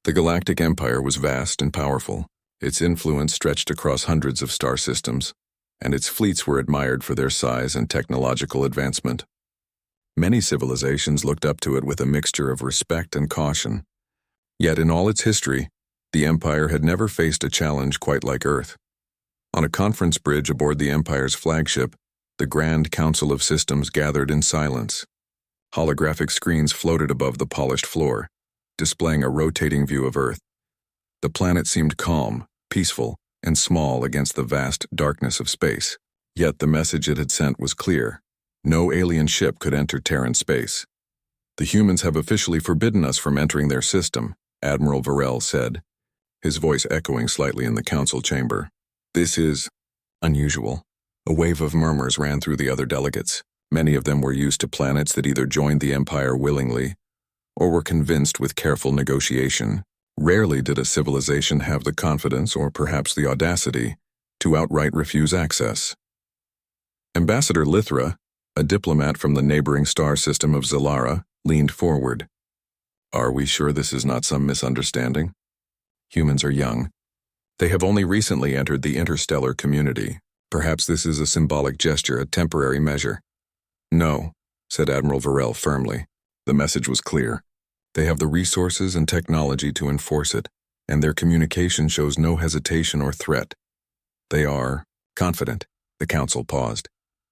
The Galactic Empire was vast and powerful. Its influence stretched across hundreds of star systems, and its fleets were admired for their size and technological advancement. Many civilizations looked up to it with a mixture of respect and caution. Yet in all its history, the Empire had never faced a challenge quite like Earth. On a conference bridge aboard the Empire's flagship, the Grand Council of Systems gathered in silence. Holographic screens floated above the polished floor, displaying a rotating view of Earth. The planet seemed calm, peaceful, and small against the vast darkness of space. Yet the message it had sent was clear. No alien ship could enter Terran space. "The humans have officially forbidden us from entering their system," Admiral Varel said, his voice echoing slightly in the council chamber. "This is unusual." A wave of murmurs ran through the other delegates. Many of them were used to planets that either joined the Empire willingly or were convinced with careful negotiation. Rarely did a civilization have the confidence, or perhaps the audacity, to outright refuse access. Ambassador Lithra, a diplomat from the neighboring star system of Zalara, leaned forward. "Are we sure this is not some misunderstanding? Humans are young. They have only recently entered the interstellar community. Perhaps this is a symbolic gesture, a temporary measure." "No," said Admiral Varel firmly. The message was clear. They have the resources and technology to enforce it, and their communication shows no hesitation or threat. They are confident. The council paused.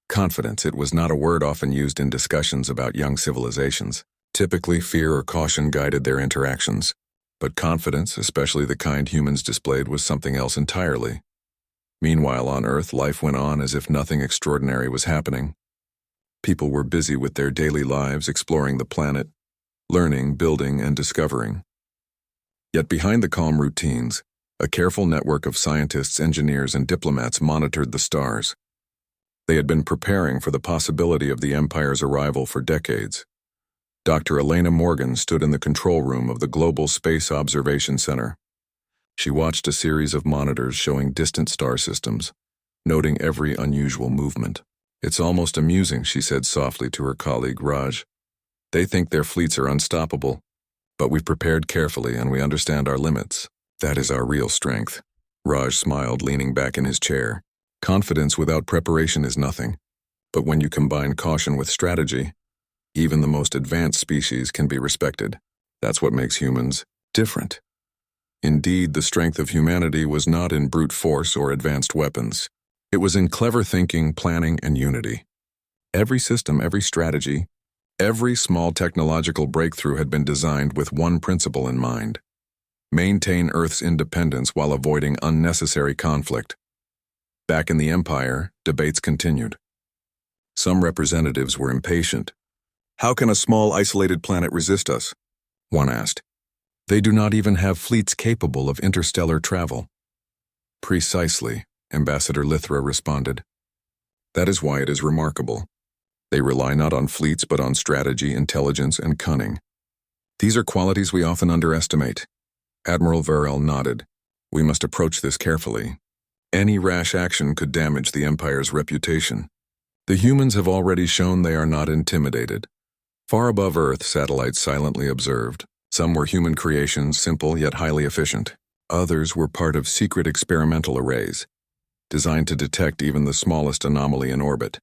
Confidence, it was not a word often used in discussions about young civilizations. Typically, fear or caution guided their interactions. But confidence, especially the kind humans displayed, was something else entirely. Meanwhile, on Earth, life went on as if nothing extraordinary was happening. People were busy with their daily lives, exploring the planet, learning, building, and discovering. Yet behind the calm routines, a careful network of scientists, engineers, and diplomats monitored the stars. They had been preparing for the possibility of the Empire's arrival for decades. Dr. Elena Morgan stood in the control room of the Global Space Observation Center. She watched a series of monitors showing distant star systems, noting every unusual movement. "It's almost amusing," she said softly to her colleague Raj. "They think their fleets are unstoppable, but we've prepared carefully and we understand our limits. That is our real strength." Raj smiled, leaning back in his chair. "Confidence without preparation is nothing, but when you combine caution with strategy, even the most advanced species can be respected. That's what makes humans different." Indeed, the strength of humanity was not in brute force or advanced weapons. It was in clever thinking, planning, and unity. Every system, every strategy, every small technological breakthrough had been designed with one principle in mind: maintain Earth's independence while avoiding unnecessary conflict. Back in the Empire, debates continued. Some representatives were impatient. "How can a small, isolated planet resist us?" one asked. "They do not even have fleets capable of interstellar travel." "Precisely," Ambassador Lithra responded. "That is why it is remarkable. They rely not on fleets but on strategy, intelligence, and cunning. These are qualities we often underestimate." Admiral Varel nodded. "We must approach this carefully. Any rash action could damage the Empire's reputation. The humans have already shown they are not intimidated." Far above Earth, satellites silently observed. Some were human creations, simple yet highly efficient. Others were part of secret experimental arrays, designed to detect even the smallest anomaly in orbit.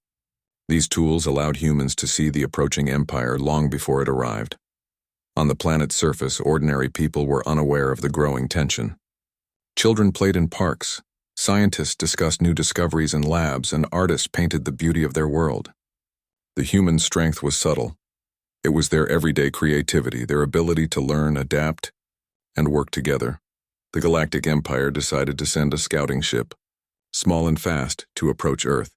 These tools allowed humans to see the approaching Empire long before it arrived. On the planet's surface, ordinary people were unaware of the growing tension. Children played in parks, scientists discussed new discoveries in labs, and artists painted the beauty of their world. The human strength was subtle. It was their everyday creativity, their ability to learn, adapt, and work together. The Galactic Empire decided to send a scouting ship, small and fast, to approach Earth.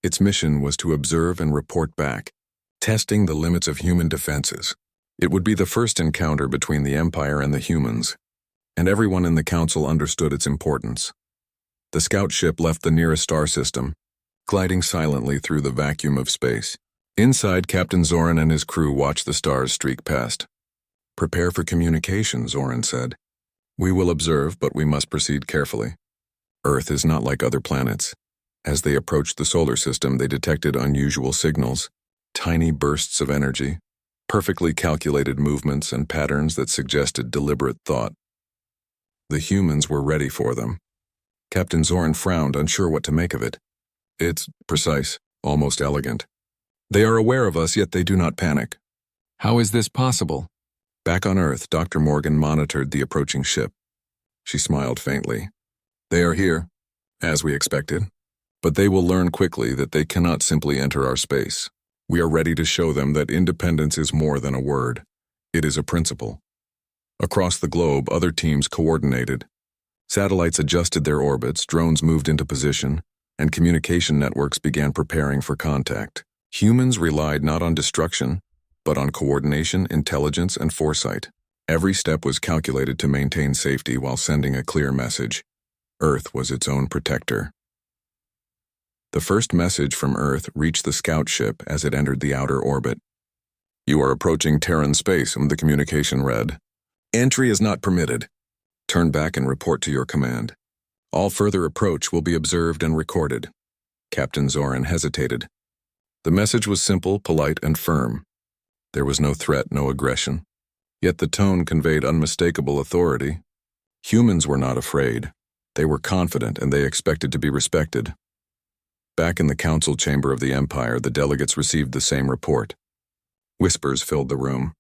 Its mission was to observe and report back, testing the limits of human defenses. It would be the first encounter between the Empire and the humans, and everyone in the Council understood its importance. The scout ship left the nearest star system, gliding silently through the vacuum of space. Inside, Captain Zoran and his crew watched the stars streak past. "Prepare for communication," Zoran said. "We will observe, but we must proceed carefully. Earth is not like other planets." As they approached the solar system, they detected unusual signals, tiny bursts of energy, perfectly calculated movements and patterns that suggested deliberate thought. The humans were ready for them. Captain Zoran frowned, unsure what to make of it. It's precise, almost elegant. They are aware of us, yet they do not panic. How is this possible? Back on Earth, Dr. Morgan monitored the approaching ship. She smiled faintly. They are here, as we expected. But they will learn quickly that they cannot simply enter our space. We are ready to show them that independence is more than a word. It is a principle. Across the globe, other teams coordinated. Satellites adjusted their orbits, drones moved into position, and communication networks began preparing for contact. Humans relied not on destruction, but on coordination, intelligence, and foresight. Every step was calculated to maintain safety while sending a clear message. Earth was its own protector. The first message from Earth reached the scout ship as it entered the outer orbit. You are approaching Terran space, the communication read. Entry is not permitted. Turn back and report to your command. All further approach will be observed and recorded. Captain Zoran hesitated. The message was simple, polite, and firm. There was no threat, no aggression. Yet the tone conveyed unmistakable authority. Humans were not afraid. They were confident, and they expected to be respected. Back in the council chamber of the Empire, the delegates received the same report. Whispers filled the room.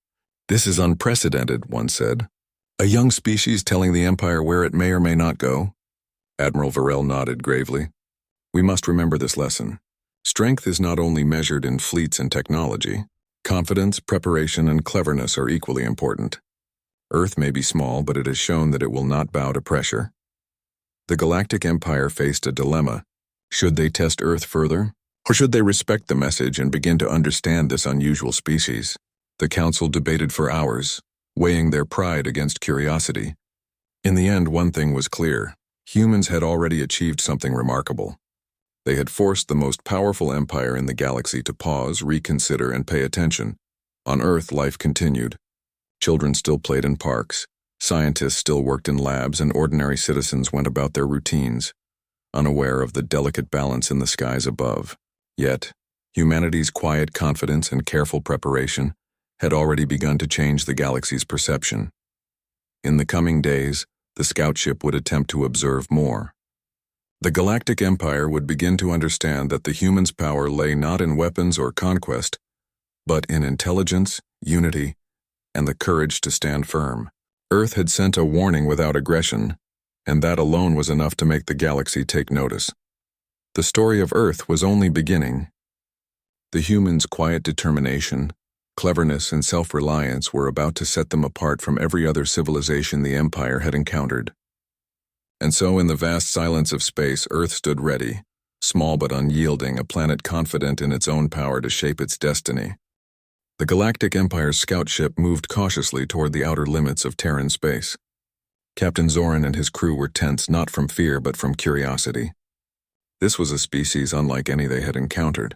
This is unprecedented, one said. A young species telling the Empire where it may or may not go? Admiral Varel nodded gravely. We must remember this lesson. Strength is not only measured in fleets and technology. Confidence, preparation, and cleverness are equally important. Earth may be small, but it has shown that it will not bow to pressure. The Galactic Empire faced a dilemma. Should they test Earth further? Or should they respect the message and begin to understand this unusual species? The council debated for hours, weighing their pride against curiosity. In the end, one thing was clear. Humans had already achieved something remarkable. They had forced the most powerful empire in the galaxy to pause, reconsider, and pay attention. On Earth, life continued. Children still played in parks, scientists still worked in labs, and ordinary citizens went about their routines, unaware of the delicate balance in the skies above. Yet, humanity's quiet confidence and careful preparation had already begun to change the galaxy's perception. In the coming days, the scout ship would attempt to observe more. The Galactic Empire would begin to understand that the humans' power lay not in weapons or conquest, but in intelligence, unity, and the courage to stand firm. Earth had sent a warning without aggression, and that alone was enough to make the galaxy take notice. The story of Earth was only beginning. The humans' quiet determination, cleverness, and self-reliance were about to set them apart from every other civilization the Empire had encountered. And so, in the vast silence of space, Earth stood ready, small but unyielding, a planet confident in its own power to shape its destiny. The Galactic Empire's scout ship moved cautiously toward the outer limits of Terran space. Captain Zoran and his crew were tense not from fear but from curiosity. This was a species unlike any they had encountered.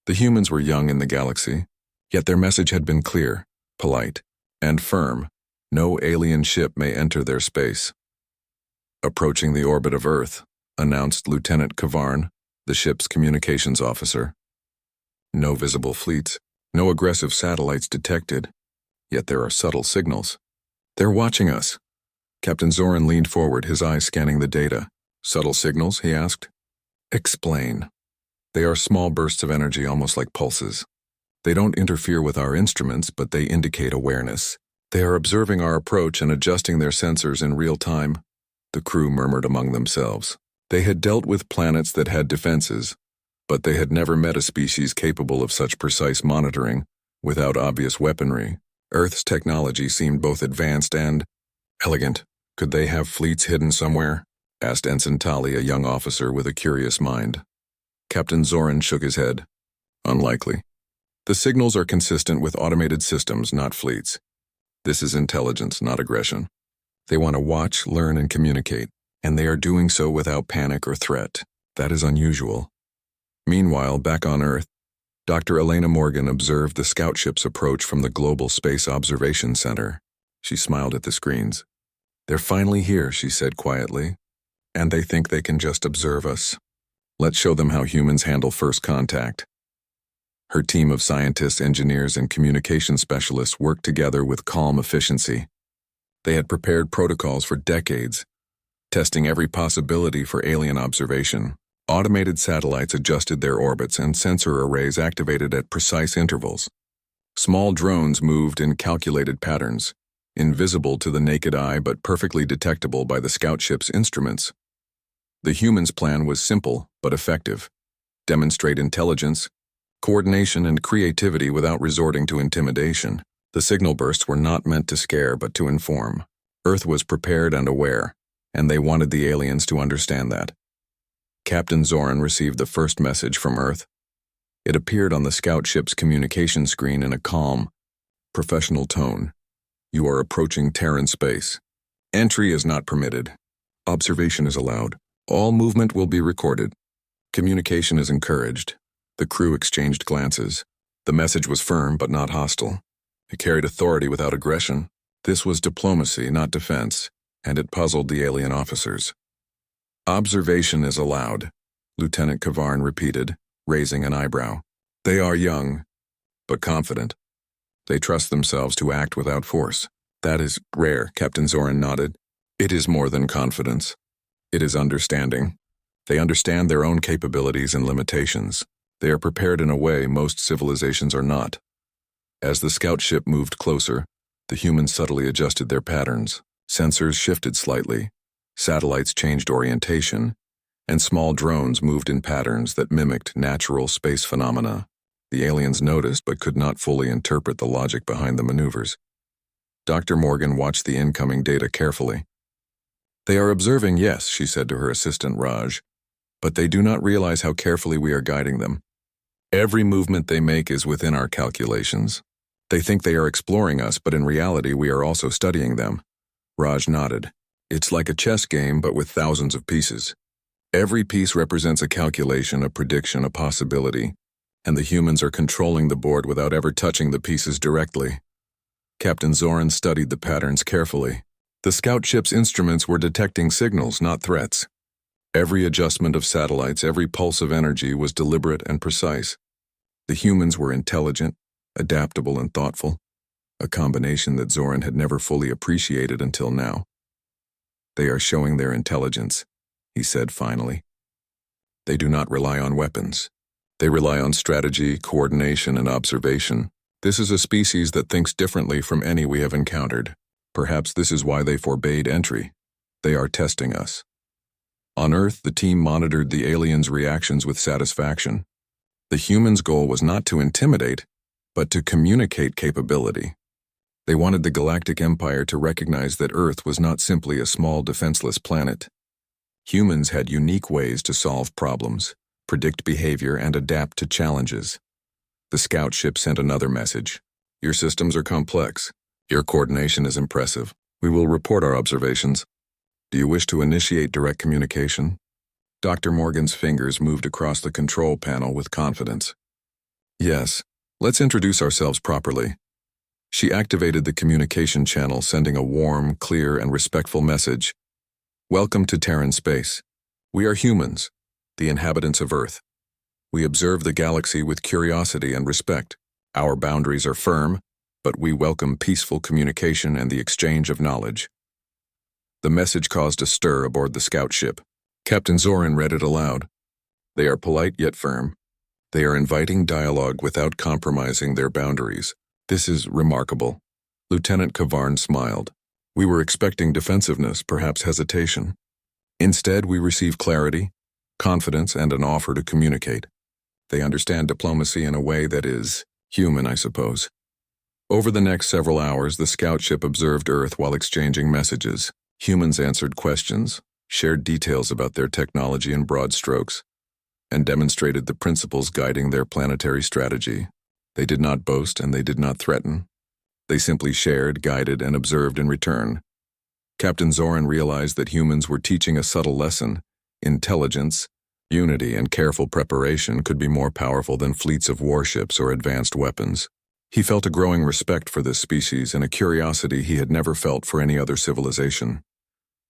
The humans were young in the galaxy, yet their message had been clear, polite, and firm. No alien ship may enter their space. Approaching the orbit of Earth, announced Lieutenant Kavarn, the ship's communications officer. No visible fleets, no aggressive satellites detected, yet there are subtle signals. They're watching us. Captain Zoran leaned forward, his eyes scanning the data. Subtle signals, he asked. Explain. They are small bursts of energy, almost like pulses. They don't interfere with our instruments, but they indicate awareness. They are observing our approach and adjusting their sensors in real time. The crew murmured among themselves. They had dealt with planets that had defenses, but they had never met a species capable of such precise monitoring, without obvious weaponry. Earth's technology seemed both advanced and elegant. Could they have fleets hidden somewhere? Asked Ensign Tali, a young officer with a curious mind. Captain Zoran shook his head. Unlikely. The signals are consistent with automated systems, not fleets. This is intelligence, not aggression. They want to watch, learn, and communicate, and they are doing so without panic or threat. That is unusual. Meanwhile, back on Earth, Dr. Elena Morgan observed the scout ship's approach from the Global Space Observation Center. She smiled at the screens. They're finally here, she said quietly, and they think they can just observe us. Let's show them how humans handle first contact. Her team of scientists, engineers, and communication specialists worked together with calm efficiency. They had prepared protocols for decades, testing every possibility for alien observation. Automated satellites adjusted their orbits and sensor arrays activated at precise intervals. Small drones moved in calculated patterns, invisible to the naked eye but perfectly detectable by the scout ship's instruments. The humans' plan was simple but effective. Demonstrate intelligence, coordination, and creativity without resorting to intimidation. The signal bursts were not meant to scare but to inform. Earth was prepared and aware, and they wanted the aliens to understand that. Captain Zoran received the first message from Earth. It appeared on the scout ship's communication screen in a calm, professional tone. You are approaching Terran space. Entry is not permitted. Observation is allowed. All movement will be recorded. Communication is encouraged. The crew exchanged glances. The message was firm but not hostile. It carried authority without aggression. This was diplomacy, not defense, and it puzzled the alien officers. Observation is allowed, Lieutenant Kavarn repeated, raising an eyebrow. They are young, but confident. They trust themselves to act without force. That is rare, Captain Zoran nodded. It is more than confidence. It is understanding. They understand their own capabilities and limitations. They are prepared in a way most civilizations are not. As the scout ship moved closer, the humans subtly adjusted their patterns. Sensors shifted slightly. Satellites changed orientation, and small drones moved in patterns that mimicked natural space phenomena. The aliens noticed but could not fully interpret the logic behind the maneuvers. Dr. Morgan watched the incoming data carefully. They are observing, yes, she said to her assistant Raj, but they do not realize how carefully we are guiding them. Every movement they make is within our calculations. They think they are exploring us, but in reality we are also studying them. Raj nodded. It's like a chess game, but with thousands of pieces. Every piece represents a calculation, a prediction, a possibility, and the humans are controlling the board without ever touching the pieces directly. Captain Zoran studied the patterns carefully. The scout ship's instruments were detecting signals, not threats. Every adjustment of satellites, every pulse of energy was deliberate and precise. The humans were intelligent, adaptable, and thoughtful, a combination that Zoran had never fully appreciated until now. They are showing their intelligence, he said finally. They do not rely on weapons. They rely on strategy, coordination, and observation. This is a species that thinks differently from any we have encountered. Perhaps this is why they forbade entry. They are testing us. On Earth, the team monitored the aliens' reactions with satisfaction. The humans' goal was not to intimidate, but to communicate capability. They wanted the Galactic Empire to recognize that Earth was not simply a small, defenseless planet. Humans had unique ways to solve problems, predict behavior, and adapt to challenges. The scout ship sent another message. Your systems are complex. Your coordination is impressive. We will report our observations. Do you wish to initiate direct communication? Dr. Morgan's fingers moved across the control panel with confidence. Yes, let's introduce ourselves properly. She activated the communication channel, sending a warm, clear, and respectful message. Welcome to Terran space. We are humans, the inhabitants of Earth. We observe the galaxy with curiosity and respect. Our boundaries are firm, but we welcome peaceful communication and the exchange of knowledge. The message caused a stir aboard the scout ship. Captain Zoran read it aloud. They are polite yet firm. They are inviting dialogue without compromising their boundaries. This is remarkable. Lieutenant Kavarn smiled. We were expecting defensiveness, perhaps hesitation. Instead, we receive clarity, confidence, and an offer to communicate. They understand diplomacy in a way that is human, I suppose. Over the next several hours, the scout ship observed Earth while exchanging messages. Humans answered questions, shared details about their technology in broad strokes, and demonstrated the principles guiding their planetary strategy. They did not boast and they did not threaten. They simply shared, guided, and observed in return. Captain Zoran realized that humans were teaching a subtle lesson. Intelligence, unity, and careful preparation could be more powerful than fleets of warships or advanced weapons. He felt a growing respect for this species and a curiosity he had never felt for any other civilization.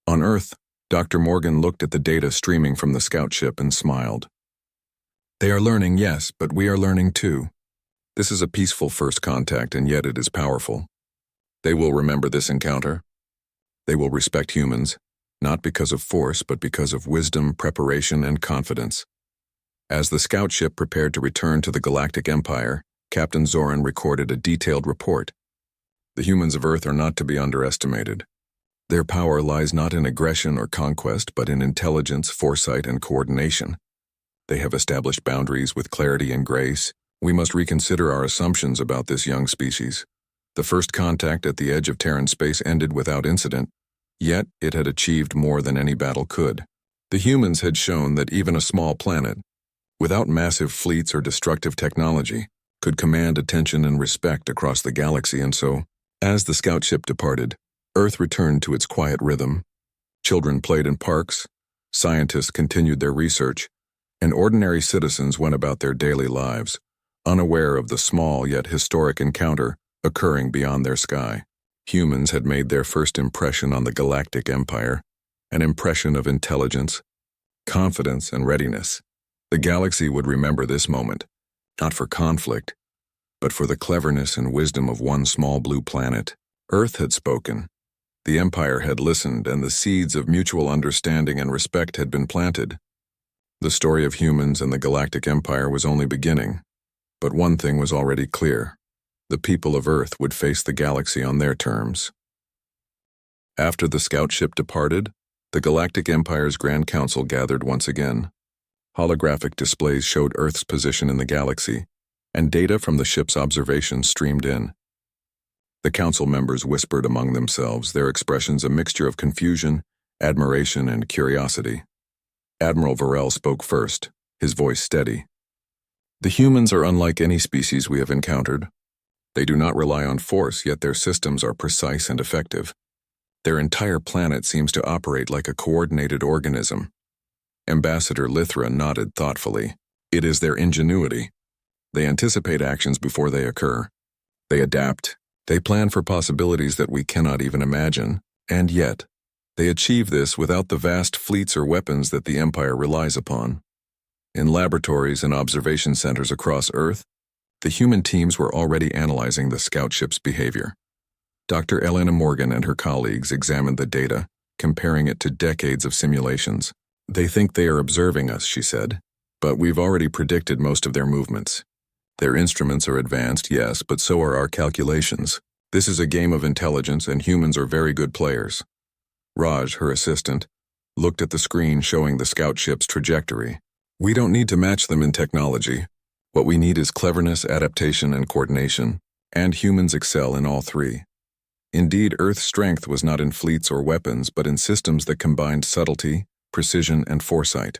On Earth, Dr. Morgan looked at the data streaming from the scout ship and smiled. They are learning, yes, but we are learning too. This is a peaceful first contact, and yet it is powerful. They will remember this encounter. They will respect humans, not because of force, but because of wisdom, preparation, and confidence. As the scout ship prepared to return to the Galactic Empire, Captain Zoran recorded a detailed report. The humans of Earth are not to be underestimated. Their power lies not in aggression or conquest, but in intelligence, foresight, and coordination. They have established boundaries with clarity and grace. We must reconsider our assumptions about this young species. The first contact at the edge of Terran space ended without incident, yet it had achieved more than any battle could. The humans had shown that even a small planet, without massive fleets or destructive technology, could command attention and respect across the galaxy, and so, as the scout ship departed, Earth returned to its quiet rhythm. Children played in parks, scientists continued their research, and ordinary citizens went about their daily lives, unaware of the small yet historic encounter occurring beyond their sky. Humans had made their first impression on the Galactic Empire, an impression of intelligence, confidence, and readiness. The galaxy would remember this moment, not for conflict, but for the cleverness and wisdom of one small blue planet. Earth had spoken. The Empire had listened, and the seeds of mutual understanding and respect had been planted. The story of humans and the Galactic Empire was only beginning, but one thing was already clear. The people of Earth would face the galaxy on their terms. After the scout ship departed, the Galactic Empire's Grand Council gathered once again. Holographic displays showed Earth's position in the galaxy, and data from the ship's observations streamed in. The council members whispered among themselves, their expressions a mixture of confusion, admiration, and curiosity. Admiral Varel spoke first, his voice steady. The humans are unlike any species we have encountered. They do not rely on force, yet their systems are precise and effective. Their entire planet seems to operate like a coordinated organism. Ambassador Lithra nodded thoughtfully. It is their ingenuity. They anticipate actions before they occur. They adapt. They plan for possibilities that we cannot even imagine, and yet, they achieve this without the vast fleets or weapons that the Empire relies upon. In laboratories and observation centers across Earth, the human teams were already analyzing the scout ship's behavior. Dr. Elena Morgan and her colleagues examined the data, comparing it to decades of simulations. They think they are observing us, she said, but we've already predicted most of their movements. Their instruments are advanced, yes, but so are our calculations. This is a game of intelligence, and humans are very good players. Raj, her assistant, looked at the screen showing the scout ship's trajectory. We don't need to match them in technology. What we need is cleverness, adaptation, and coordination, and humans excel in all three. Indeed, Earth's strength was not in fleets or weapons, but in systems that combined subtlety, precision, and foresight.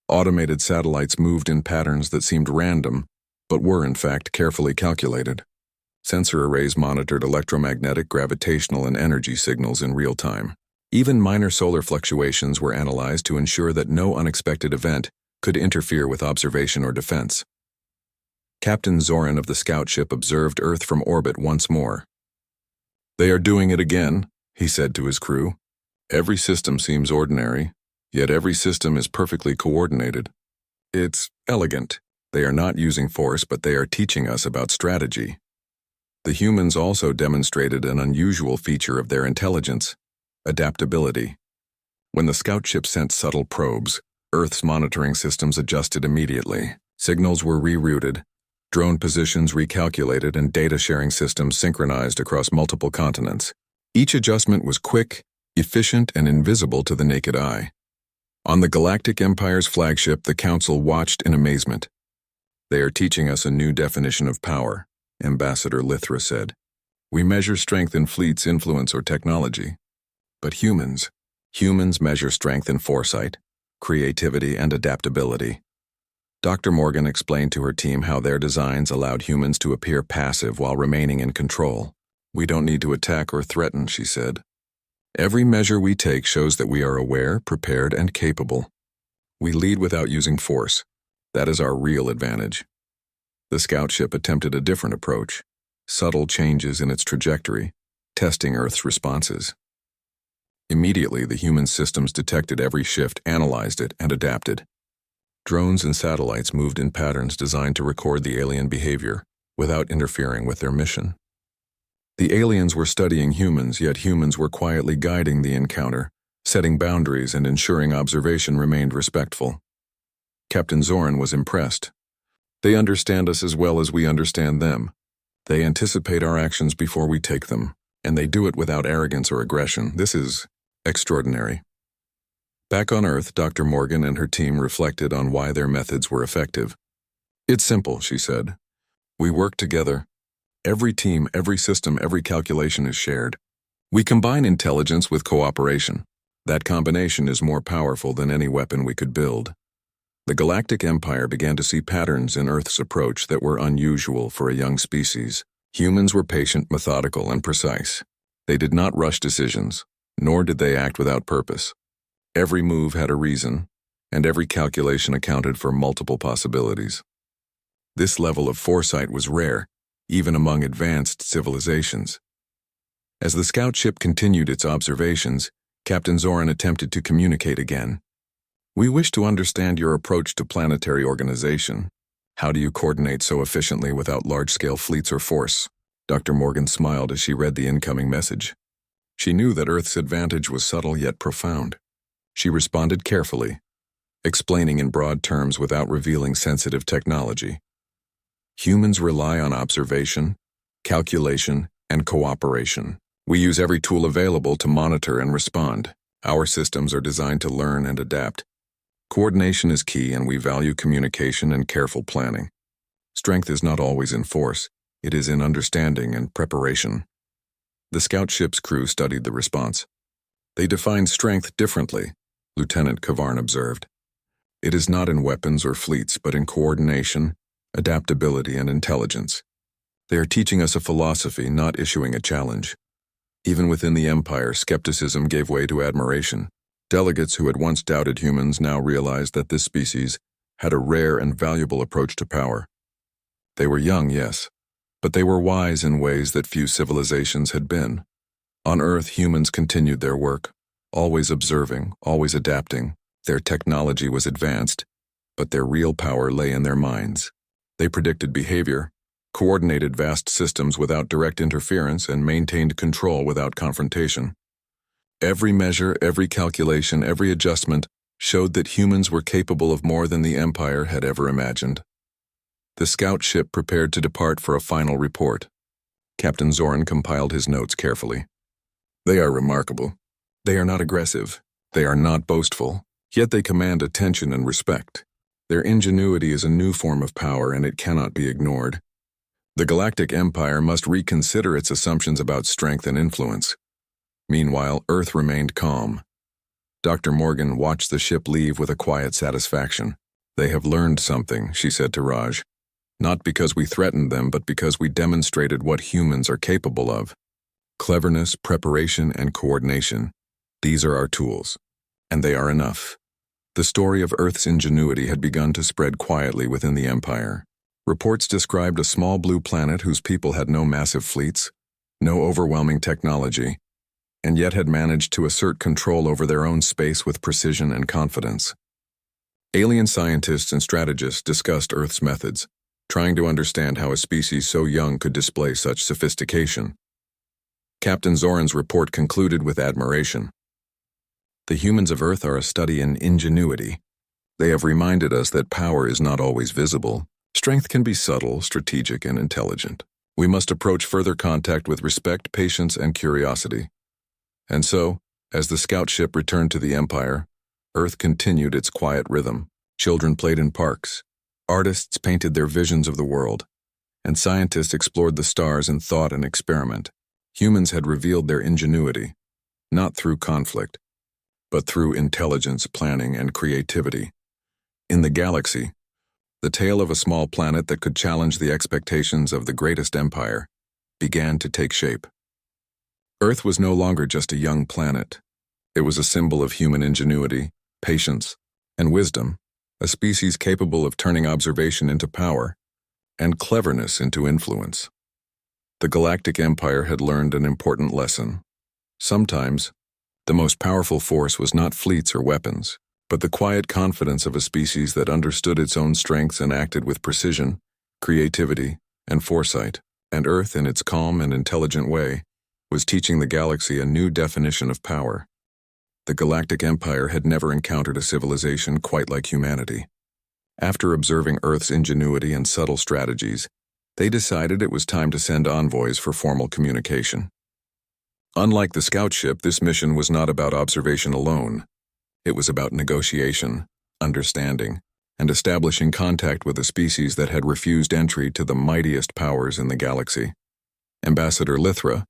Automated satellites moved in patterns that seemed random, but were in fact carefully calculated. Sensor arrays monitored electromagnetic, gravitational, and energy signals in real time. Even minor solar fluctuations were analyzed to ensure that no unexpected event could interfere with observation or defense. Captain Zoran of the scout ship observed Earth from orbit once more. They are doing it again, he said to his crew. Every system seems ordinary, yet every system is perfectly coordinated. It's elegant. They are not using force, but they are teaching us about strategy. The humans also demonstrated an unusual feature of their intelligence: adaptability. When the scout ship sent subtle probes, Earth's monitoring systems adjusted immediately. Signals were rerouted, drone positions recalculated, and data-sharing systems synchronized across multiple continents. Each adjustment was quick, efficient, and invisible to the naked eye. On the Galactic Empire's flagship, the Council watched in amazement. They are teaching us a new definition of power, Ambassador Lithra said. We measure strength in fleets, influence, or technology. But humans measure strength in foresight, creativity, and adaptability. Dr. Morgan explained to her team how their designs allowed humans to appear passive while remaining in control. We don't need to attack or threaten, she said. Every measure we take shows that we are aware, prepared, and capable. We lead without using force. That is our real advantage. The scout ship attempted a different approach, subtle changes in its trajectory, testing Earth's responses. Immediately, the human systems detected every shift, analyzed it, and adapted. Drones and satellites moved in patterns designed to record the alien behavior, without interfering with their mission. The aliens were studying humans, yet humans were quietly guiding the encounter, setting boundaries and ensuring observation remained respectful. Captain Zoran was impressed. They understand us as well as we understand them. They anticipate our actions before we take them, and they do it without arrogance or aggression. This is extraordinary. Back on Earth, Dr. Morgan and her team reflected on why their methods were effective. "It's simple," she said. "We work together. Every team, every system, every calculation is shared. We combine intelligence with cooperation. That combination is more powerful than any weapon we could build." The Galactic Empire began to see patterns in Earth's approach that were unusual for a young species. Humans were patient, methodical, and precise. They did not rush decisions, nor did they act without purpose. Every move had a reason, and every calculation accounted for multiple possibilities. This level of foresight was rare, even among advanced civilizations. As the scout ship continued its observations, Captain Zoran attempted to communicate again. "We wish to understand your approach to planetary organization. How do you coordinate so efficiently without large-scale fleets or force?" Dr. Morgan smiled as she read the incoming message. She knew that Earth's advantage was subtle yet profound. She responded carefully, explaining in broad terms without revealing sensitive technology. "Humans rely on observation, calculation, and cooperation. We use every tool available to monitor and respond. Our systems are designed to learn and adapt. Coordination is key, and we value communication and careful planning. Strength is not always in force, it is in understanding and preparation." The scout ship's crew studied the response. "They define strength differently," Lieutenant Kavarn observed. "It is not in weapons or fleets, but in coordination, adaptability, and intelligence. They are teaching us a philosophy, not issuing a challenge." Even within the Empire, skepticism gave way to admiration. Delegates who had once doubted humans now realized that this species had a rare and valuable approach to power. They were young, yes, but they were wise in ways that few civilizations had been. On Earth, humans continued their work, always observing, always adapting. Their technology was advanced, but their real power lay in their minds. They predicted behavior, coordinated vast systems without direct interference, and maintained control without confrontation. Every measure, every calculation, every adjustment showed that humans were capable of more than the Empire had ever imagined. The scout ship prepared to depart for a final report. Captain Zoran compiled his notes carefully. "They are remarkable. They are not aggressive. They are not boastful. Yet they command attention and respect. Their ingenuity is a new form of power, and it cannot be ignored. The Galactic Empire must reconsider its assumptions about strength and influence." Meanwhile, Earth remained calm. Dr. Morgan watched the ship leave with a quiet satisfaction. "They have learned something," she said to Raj. "Not because we threatened them, but because we demonstrated what humans are capable of. Cleverness, preparation, and coordination. These are our tools. And they are enough." The story of Earth's ingenuity had begun to spread quietly within the Empire. Reports described a small blue planet whose people had no massive fleets, no overwhelming technology, and yet had managed to assert control over their own space with precision and confidence. Alien scientists and strategists discussed Earth's methods, trying to understand how a species so young could display such sophistication. Captain Zoran's report concluded with admiration. "The humans of Earth are a study in ingenuity. They have reminded us that power is not always visible. Strength can be subtle, strategic, and intelligent. We must approach further contact with respect, patience, and curiosity." And so, as the scout ship returned to the Empire, Earth continued its quiet rhythm. Children played in parks, artists painted their visions of the world, and scientists explored the stars in thought and experiment. Humans had revealed their ingenuity, not through conflict, but through intelligence, planning, and creativity. In the galaxy, the tale of a small planet that could challenge the expectations of the greatest empire began to take shape. Earth was no longer just a young planet. It was a symbol of human ingenuity, patience, and wisdom, a species capable of turning observation into power and cleverness into influence. The Galactic Empire had learned an important lesson. Sometimes, the most powerful force was not fleets or weapons, but the quiet confidence of a species that understood its own strengths and acted with precision, creativity, and foresight, and Earth, in its calm and intelligent way, was teaching the galaxy a new definition of power. The Galactic Empire had never encountered a civilization quite like humanity. After observing Earth's ingenuity and subtle strategies, they decided it was time to send envoys for formal communication. Unlike the scout ship, this mission was not about observation alone. It was about negotiation, understanding, and establishing contact with a species that had refused entry to the mightiest powers in the galaxy. Ambassador Lythra,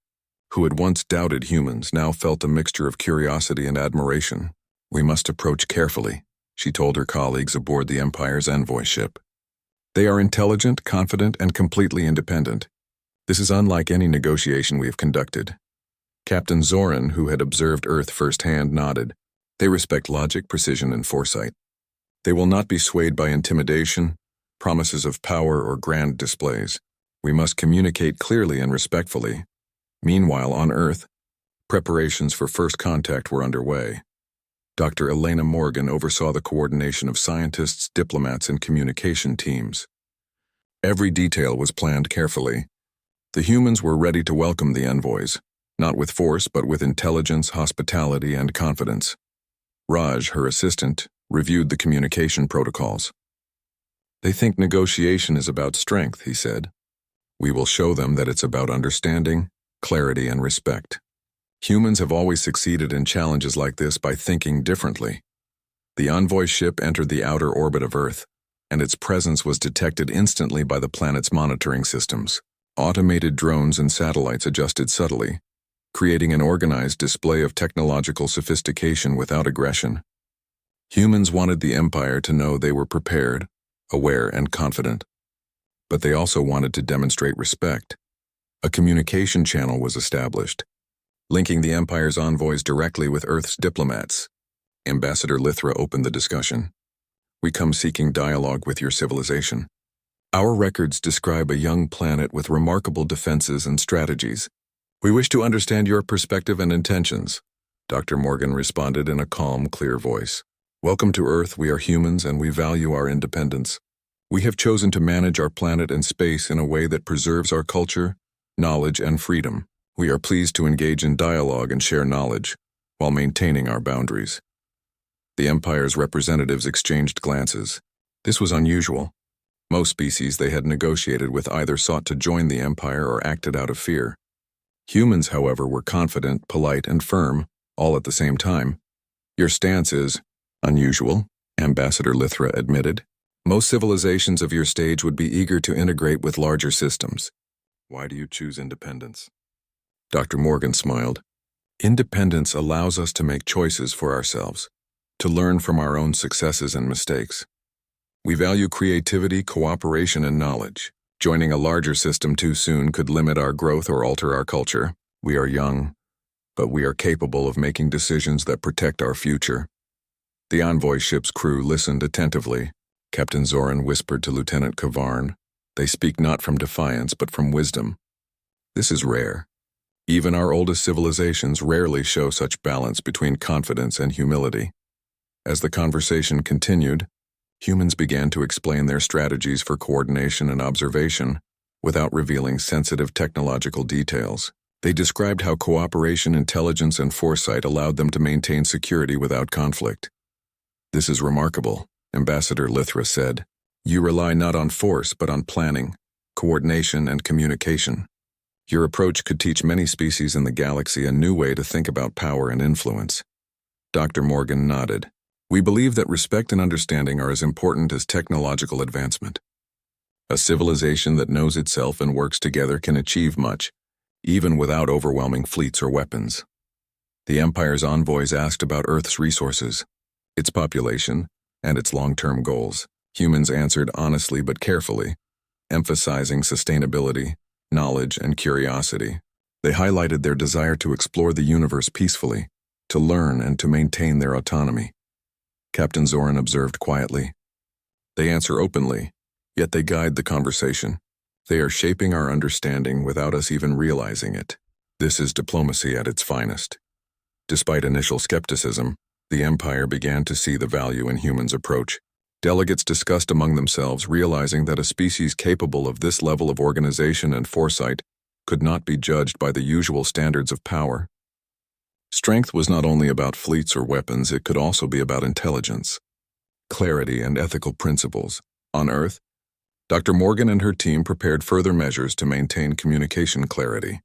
who had once doubted humans, now felt a mixture of curiosity and admiration. "We must approach carefully," she told her colleagues aboard the Empire's envoy ship. "They are intelligent, confident, and completely independent. This is unlike any negotiation we have conducted." Captain Zoran, who had observed Earth firsthand, nodded. "They respect logic, precision, and foresight. They will not be swayed by intimidation, promises of power, or grand displays. We must communicate clearly and respectfully." Meanwhile, on Earth, preparations for first contact were underway. Dr. Elena Morgan oversaw the coordination of scientists, diplomats, and communication teams. Every detail was planned carefully. The humans were ready to welcome the envoys, not with force but with intelligence, hospitality, and confidence. Raj, her assistant, reviewed the communication protocols. "They think negotiation is about strength," he said. "We will show them that it's about understanding, clarity, and respect. Humans have always succeeded in challenges like this by thinking differently." The envoy ship entered the outer orbit of Earth, and its presence was detected instantly by the planet's monitoring systems. Automated drones and satellites adjusted subtly, creating an organized display of technological sophistication without aggression. Humans wanted the Empire to know they were prepared, aware, and confident. But they also wanted to demonstrate respect. A communication channel was established, linking the Empire's envoys directly with Earth's diplomats. Ambassador Lythra opened the discussion. "We come seeking dialogue with your civilization. Our records describe a young planet with remarkable defenses and strategies. We wish to understand your perspective and intentions." Dr. Morgan responded in a calm, clear voice. "Welcome to Earth. We are humans and we value our independence. We have chosen to manage our planet and space in a way that preserves our culture, knowledge, and freedom. We are pleased to engage in dialogue and share knowledge, while maintaining our boundaries." The Empire's representatives exchanged glances. This was unusual. Most species they had negotiated with either sought to join the Empire or acted out of fear. Humans, however, were confident, polite, and firm, all at the same time. "Your stance is unusual," Ambassador Lythra admitted. "Most civilizations of your stage would be eager to integrate with larger systems. Why do you choose independence?" Dr. Morgan smiled. "Independence allows us to make choices for ourselves, to learn from our own successes and mistakes. We value creativity, cooperation, and knowledge. Joining a larger system too soon could limit our growth or alter our culture. We are young, but we are capable of making decisions that protect our future." The envoy ship's crew listened attentively. Captain Zoran whispered to Lieutenant Kavarn, "They speak not from defiance but from wisdom. This is rare. Even our oldest civilizations rarely show such balance between confidence and humility." As the conversation continued, humans began to explain their strategies for coordination and observation without revealing sensitive technological details. They described how cooperation, intelligence, and foresight allowed them to maintain security without conflict. "This is remarkable," Ambassador Lythra said. "You rely not on force but on planning, coordination, and communication. Your approach could teach many species in the galaxy a new way to think about power and influence." Dr. Morgan nodded. "We believe that respect and understanding are as important as technological advancement. A civilization that knows itself and works together can achieve much, even without overwhelming fleets or weapons." The Empire's envoys asked about Earth's resources, its population, and its long-term goals. Humans answered honestly but carefully, emphasizing sustainability, knowledge, and curiosity. They highlighted their desire to explore the universe peacefully, to learn, and to maintain their autonomy. Captain Zoran observed quietly. "They answer openly, yet they guide the conversation. They are shaping our understanding without us even realizing it. This is diplomacy at its finest." Despite initial skepticism, the Empire began to see the value in humans' approach. Delegates discussed among themselves, realizing that a species capable of this level of organization and foresight could not be judged by the usual standards of power. Strength was not only about fleets or weapons, it could also be about intelligence, clarity, and ethical principles. On Earth, Dr. Morgan and her team prepared further measures to maintain communication clarity.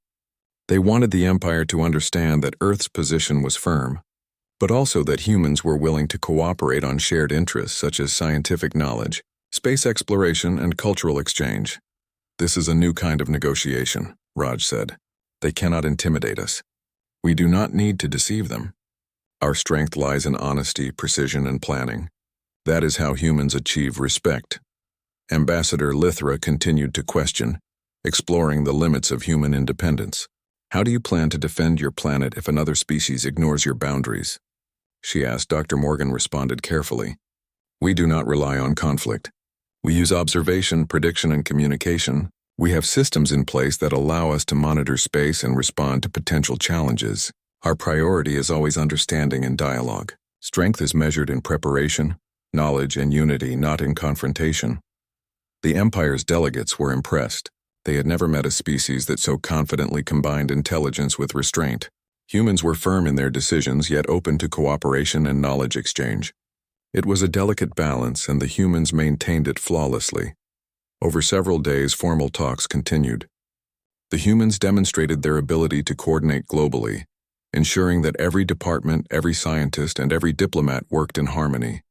They wanted the Empire to understand that Earth's position was firm, but also that humans were willing to cooperate on shared interests such as scientific knowledge, space exploration, and cultural exchange. "This is a new kind of negotiation," Raj said. "They cannot intimidate us. We do not need to deceive them. Our strength lies in honesty, precision, and planning. That is how humans achieve respect." Ambassador Lithra continued to question, exploring the limits of human independence. "How do you plan to defend your planet if another species ignores your boundaries?" she asked. Dr. Morgan responded carefully. "We do not rely on conflict. We use observation, prediction, and communication. We have systems in place that allow us to monitor space and respond to potential challenges. Our priority is always understanding and dialogue. Strength is measured in preparation, knowledge, and unity, not in confrontation." The Empire's delegates were impressed. They had never met a species that so confidently combined intelligence with restraint. Humans were firm in their decisions, yet open to cooperation and knowledge exchange. It was a delicate balance, and the humans maintained it flawlessly. Over several days, formal talks continued. The humans demonstrated their ability to coordinate globally, ensuring that every department, every scientist, and every diplomat worked in harmony.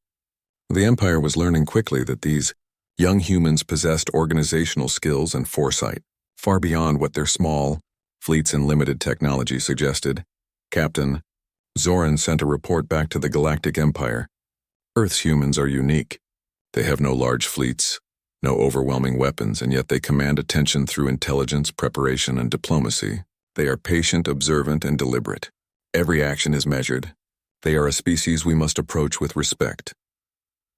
The Empire was learning quickly that these young humans possessed organizational skills and foresight, far beyond what their small fleets and limited technology suggested. Captain Zoran sent a report back to the Galactic Empire. "Earth's humans are unique. They have no large fleets, no overwhelming weapons, and yet they command attention through intelligence, preparation, and diplomacy. They are patient, observant, and deliberate. Every action is measured. They are a species we must approach with respect."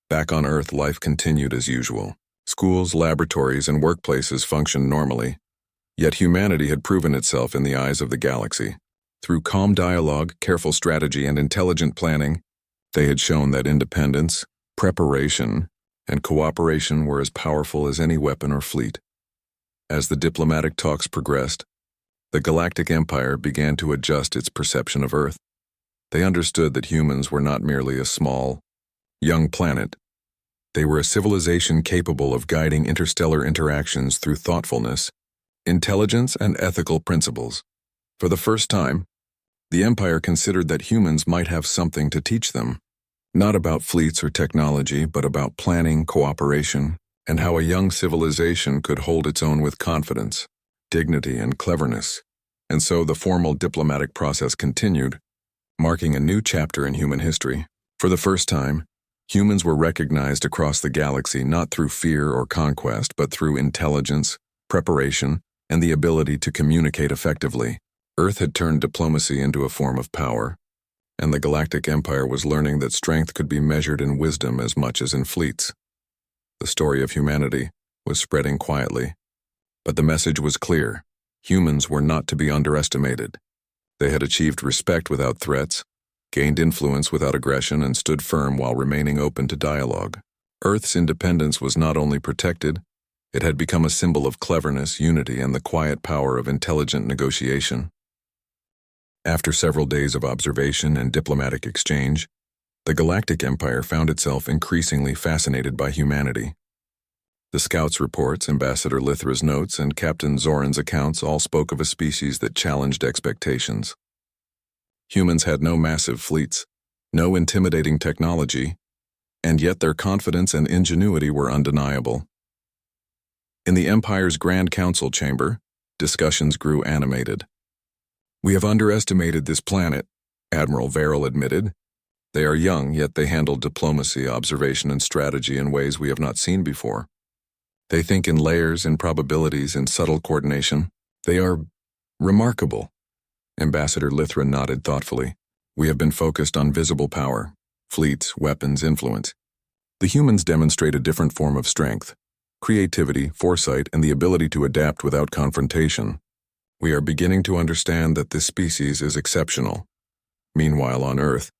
Back on Earth, life continued as usual. Schools, laboratories, and workplaces functioned normally. Yet humanity had proven itself in the eyes of the galaxy. Through calm dialogue, careful strategy, and intelligent planning, they had shown that independence, preparation, and cooperation were as powerful as any weapon or fleet. As the diplomatic talks progressed, the Galactic Empire began to adjust its perception of Earth. They understood that humans were not merely a small, young planet. They were a civilization capable of guiding interstellar interactions through thoughtfulness, intelligence, and ethical principles. For the first time, the Empire considered that humans might have something to teach them, not about fleets or technology, but about planning, cooperation, and how a young civilization could hold its own with confidence, dignity, and cleverness. And so the formal diplomatic process continued, marking a new chapter in human history. For the first time, humans were recognized across the galaxy not through fear or conquest, but through intelligence, preparation, and the ability to communicate effectively. Earth had turned diplomacy into a form of power, and the Galactic Empire was learning that strength could be measured in wisdom as much as in fleets. The story of humanity was spreading quietly, but the message was clear. Humans were not to be underestimated. They had achieved respect without threats, gained influence without aggression, and stood firm while remaining open to dialogue. Earth's independence was not only protected, it had become a symbol of cleverness, unity, and the quiet power of intelligent negotiation. After several days of observation and diplomatic exchange, the Galactic Empire found itself increasingly fascinated by humanity. The scouts' reports, Ambassador Lithra's notes, and Captain Zoran's accounts all spoke of a species that challenged expectations. Humans had no massive fleets, no intimidating technology, and yet their confidence and ingenuity were undeniable. In the Empire's Grand Council chamber, discussions grew animated. "We have underestimated this planet," Admiral Verrill admitted. "They are young, yet they handle diplomacy, observation, and strategy in ways we have not seen before. They think in layers, in probabilities, in subtle coordination. They are remarkable." Ambassador Lithra nodded thoughtfully. "We have been focused on visible power, fleets, weapons, influence. The humans demonstrate a different form of strength, creativity, foresight, and the ability to adapt without confrontation. We are beginning to understand that this species is exceptional." Meanwhile, on Earth,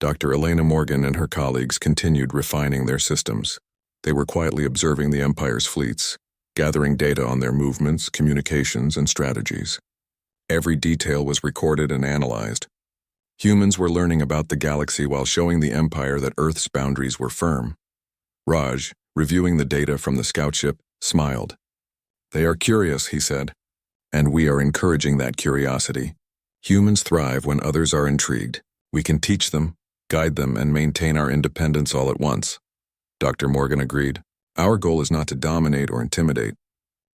Dr. Elena Morgan and her colleagues continued refining their systems. They were quietly observing the Empire's fleets, gathering data on their movements, communications, and strategies. Every detail was recorded and analyzed. Humans were learning about the galaxy while showing the Empire that Earth's boundaries were firm. Raj, reviewing the data from the scout ship, smiled. "They are curious," he said, "and we are encouraging that curiosity. Humans thrive when others are intrigued. We can teach them, guide them, and maintain our independence all at once." Dr. Morgan agreed. "Our goal is not to dominate or intimidate.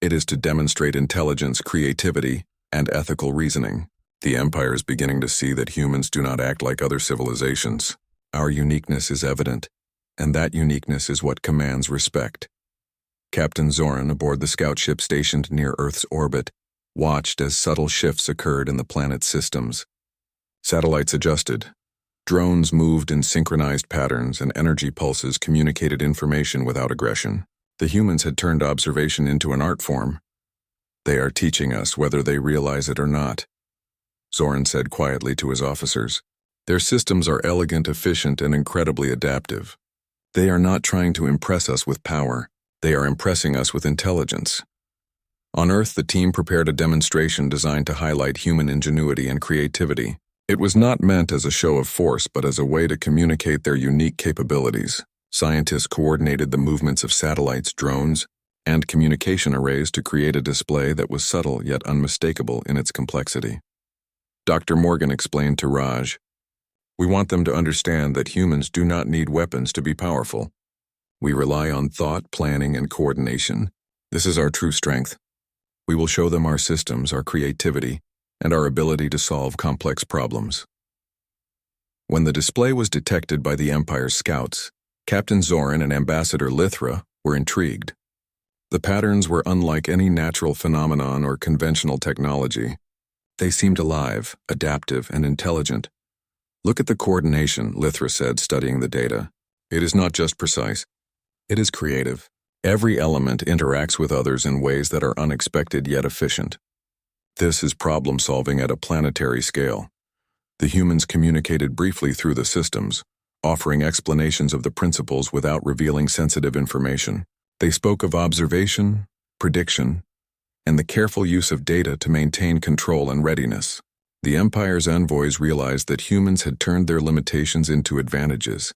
It is to demonstrate intelligence, creativity, and ethical reasoning. The Empire is beginning to see that humans do not act like other civilizations. Our uniqueness is evident, and that uniqueness is what commands respect." Captain Zoran, aboard the scout ship stationed near Earth's orbit, watched as subtle shifts occurred in the planet's systems. Satellites adjusted. Drones moved in synchronized patterns, and energy pulses communicated information without aggression. The humans had turned observation into an art form. "They are teaching us whether they realize it or not," Zoran said quietly to his officers. "Their systems are elegant, efficient, and incredibly adaptive. They are not trying to impress us with power. They are impressing us with intelligence." On Earth, the team prepared a demonstration designed to highlight human ingenuity and creativity. It was not meant as a show of force, but as a way to communicate their unique capabilities. Scientists coordinated the movements of satellites, drones, and communication arrays to create a display that was subtle yet unmistakable in its complexity. Dr. Morgan explained to Raj, "We want them to understand that humans do not need weapons to be powerful. We rely on thought, planning, and coordination. This is our true strength. We will show them our systems, our creativity, and our ability to solve complex problems." When the display was detected by the Empire's scouts, Captain Zoran and Ambassador Lithra were intrigued. The patterns were unlike any natural phenomenon or conventional technology. They seemed alive, adaptive, and intelligent. "Look at the coordination," Lithra said, studying the data. "It is not just precise. It is creative. Every element interacts with others in ways that are unexpected yet efficient. This is problem-solving at a planetary scale." The humans communicated briefly through the systems, offering explanations of the principles without revealing sensitive information. They spoke of observation, prediction, and the careful use of data to maintain control and readiness. The Empire's envoys realized that humans had turned their limitations into advantages.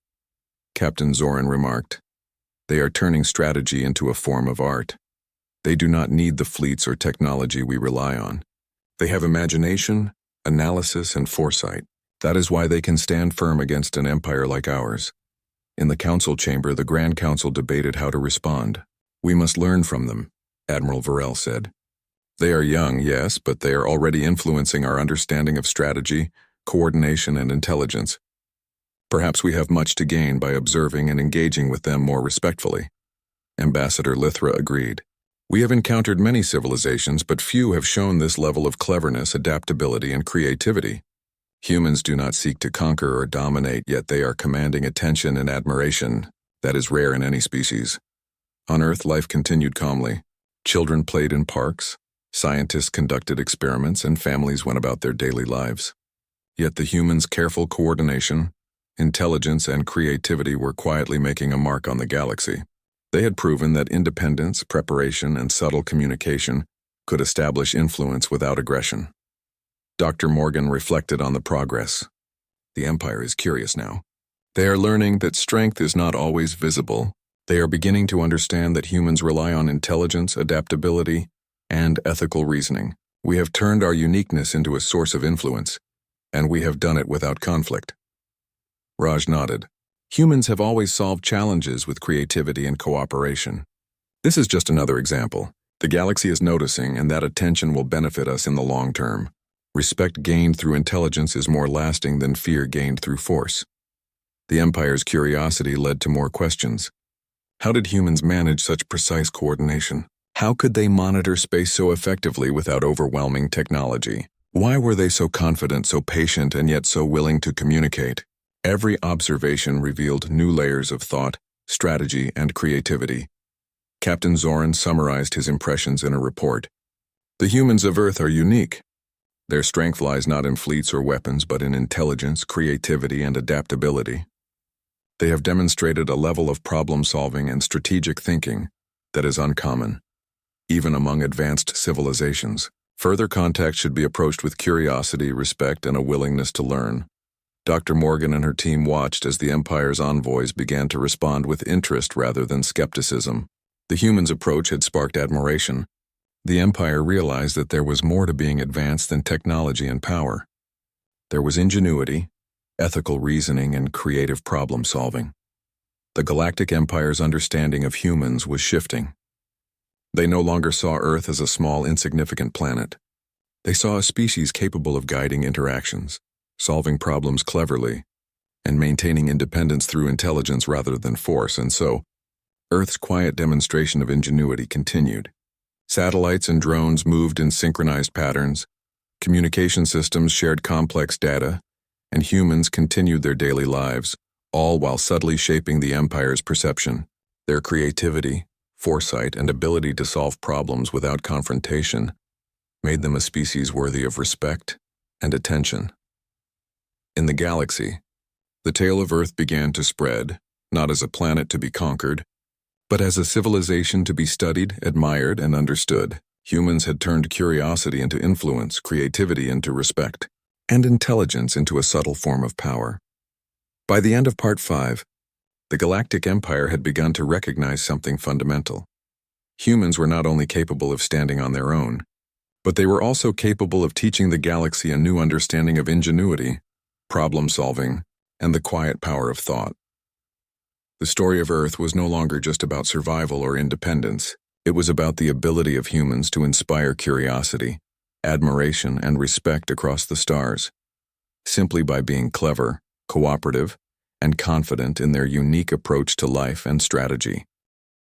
Captain Zoran remarked, "They are turning strategy into a form of art. They do not need the fleets or technology we rely on. They have imagination, analysis, and foresight. That is why they can stand firm against an empire like ours." In the council chamber, the Grand Council debated how to respond. "We must learn from them," Admiral Varel said. "They are young, yes, but they are already influencing our understanding of strategy, coordination, and intelligence. Perhaps we have much to gain by observing and engaging with them more respectfully." Ambassador Lithra agreed. "We have encountered many civilizations, but few have shown this level of cleverness, adaptability, and creativity. Humans do not seek to conquer or dominate, yet they are commanding attention and admiration. That is rare in any species." On Earth, life continued calmly. Children played in parks, scientists conducted experiments, and families went about their daily lives. Yet the humans' careful coordination, intelligence, and creativity were quietly making a mark on the galaxy. They had proven that independence, preparation, and subtle communication could establish influence without aggression. Dr. Morgan reflected on the progress. The Empire is curious now. They are learning that strength is not always visible. They are beginning to understand that humans rely on intelligence, adaptability, and ethical reasoning. We have turned our uniqueness into a source of influence, and we have done it without conflict. Raj nodded. Humans have always solved challenges with creativity and cooperation. This is just another example. The galaxy is noticing, and that attention will benefit us in the long term. Respect gained through intelligence is more lasting than fear gained through force. The Empire's curiosity led to more questions. How did humans manage such precise coordination? How could they monitor space so effectively without overwhelming technology? Why were they so confident, so patient, and yet so willing to communicate? Every observation revealed new layers of thought, strategy, and creativity. Captain Zoran summarized his impressions in a report. The humans of Earth are unique. Their strength lies not in fleets or weapons, but in intelligence, creativity, and adaptability. They have demonstrated a level of problem-solving and strategic thinking that is uncommon, even among advanced civilizations. Further contact should be approached with curiosity, respect, and a willingness to learn. Dr. Morgan and her team watched as the Empire's envoys began to respond with interest rather than skepticism. The humans' approach had sparked admiration. The Empire realized that there was more to being advanced than technology and power. There was ingenuity, ethical reasoning, and creative problem-solving. The Galactic Empire's understanding of humans was shifting. They no longer saw Earth as a small, insignificant planet. They saw a species capable of guiding interactions, solving problems cleverly, and maintaining independence through intelligence rather than force, and so, Earth's quiet demonstration of ingenuity continued. Satellites and drones moved in synchronized patterns, communication systems shared complex data, and humans continued their daily lives, all while subtly shaping the Empire's perception. Their creativity, foresight, and ability to solve problems without confrontation made them a species worthy of respect and attention. In the galaxy, the tale of Earth began to spread, not as a planet to be conquered, but as a civilization to be studied, admired, and understood. Humans had turned curiosity into influence, creativity into respect, and intelligence into a subtle form of power. By the end of Part 5, the Galactic Empire had begun to recognize something fundamental. Humans were not only capable of standing on their own, but they were also capable of teaching the galaxy a new understanding of ingenuity, problem-solving, and the quiet power of thought. The story of Earth was no longer just about survival or independence. It was about the ability of humans to inspire curiosity, admiration, and respect across the stars, simply by being clever, cooperative, and confident in their unique approach to life and strategy.